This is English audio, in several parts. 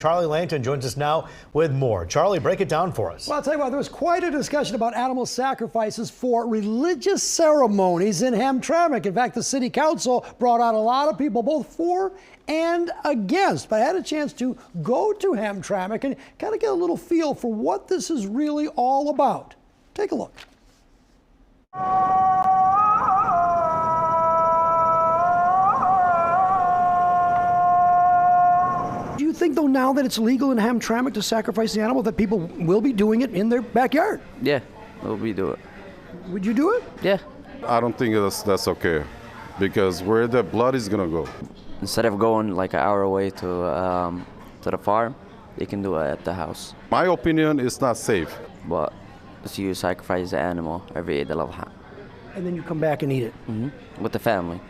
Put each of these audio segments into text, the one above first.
Charlie Langton joins us now with more. Charlie, break it down for us. Well, I'll tell you what, there was quite a discussion about animal sacrifices for religious ceremonies in Hamtramck. In fact, the city council brought out a lot of people, both for and against. But I had a chance to go to Hamtramck and kind of get a little feel for what this is really all about. Take a look. Do you think, though, now that it's legal in Hamtramck to sacrifice the animal, that people will be doing it in their backyard? Yeah, we do it. Would you do it? Yeah. I don't think that's okay, because where the blood is gonna go. Instead of going like an hour away to the farm, they can do it at the house. My opinion is not safe. But so you sacrifice the animal every Eid al-Adha. And then you come back and eat it. With the family.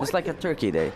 It's like a turkey day.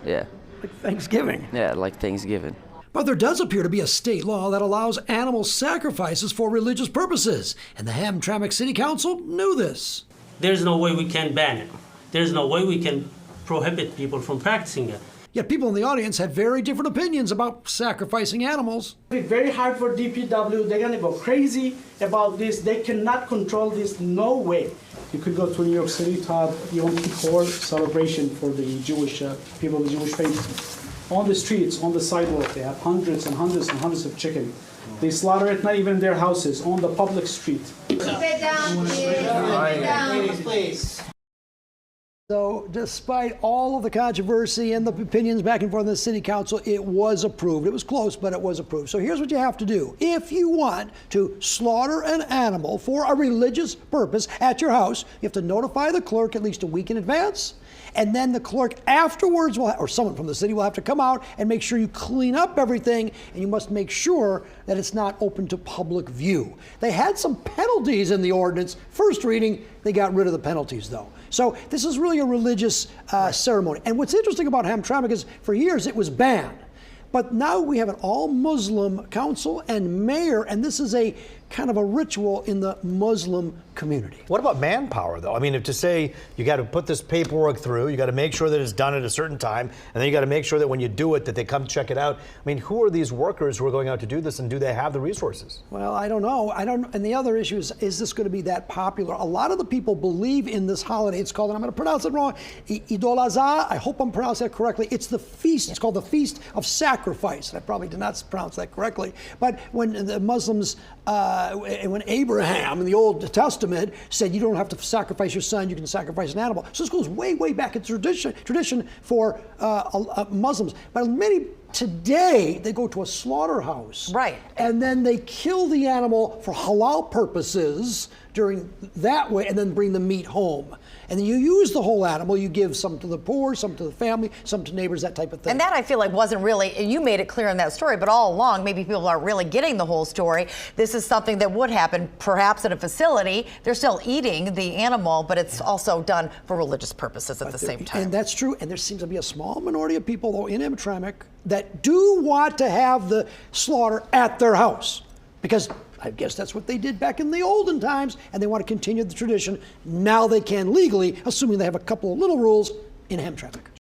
Yeah. Like Thanksgiving. Yeah, like Thanksgiving. But there does appear to be a state law that allows animal sacrifices for religious purposes, and the Hamtramck City Council knew this. There's no way we can ban it. There's no way we can prohibit people from practicing it. Yet people in the audience had very different opinions about sacrificing animals. It's very hard for DPW. They're gonna go crazy about this. They cannot control this. No way. You could go to New York City to have Yom Kippur celebration for the Jewish people of the Jewish faith. On the streets, on the sidewalk, they have hundreds and hundreds and hundreds of chicken. They slaughter it not even in their houses, on the public street. Keep it down, please. Keep it down. Please. So despite all of the controversy and the opinions back and forth in the city council, it was approved. It was close, but it was approved. So here's what you have to do. If you want to slaughter an animal for a religious purpose at your house, you have to notify the clerk at least a week in advance. And then the clerk afterwards, or someone from the city, will have to come out and make sure you clean up everything, and you must make sure that it's not open to public view. They had some penalties in the ordinance. First reading, they got rid of the penalties, though. So this is really a religious ceremony. And what's interesting about Hamtramck is for years it was banned. But now we have an all-Muslim council and mayor, and this is a kind of a ritual in the Muslim community. What about manpower, though? I mean, if to say you got to put this paperwork through, you got to make sure that it's done at a certain time, and then you got to make sure that when you do it, that they come check it out. I mean, who are these workers who are going out to do this, and do they have the resources? Well, I don't know. And the other issue is this going to be that popular? A lot of the people believe in this holiday. It's called, and I'm going to pronounce it wrong, Eid al-Adha. I hope I'm pronouncing it correctly. It's the feast. It's called the Feast of Sacrifice. And I probably did not pronounce that correctly. But when the Muslims, when Abraham in the Old Testament said you don't have to sacrifice your son, you can sacrifice an animal. So this goes way, way back in tradition for Muslims. But many today, they go to a slaughterhouse. Right. And then they kill the animal for halal purposes during that way, and then bring the meat home. And then you use the whole animal. You give some to the poor, some to the family, some to neighbors, that type of thing. And that, I feel like, wasn't really, you made it clear in that story, but all along, maybe people aren't really getting the whole story. This is something that would happen perhaps at a facility. They're still eating the animal, but it's also done for religious purposes at the same time. And that's true. And there seems to be a small minority of people, though, in Hamtramck that do want to have the slaughter at their house. Because I guess that's what they did back in the olden times, and they want to continue the tradition. Now they can legally, assuming they have a couple of little rules in Hamtramck.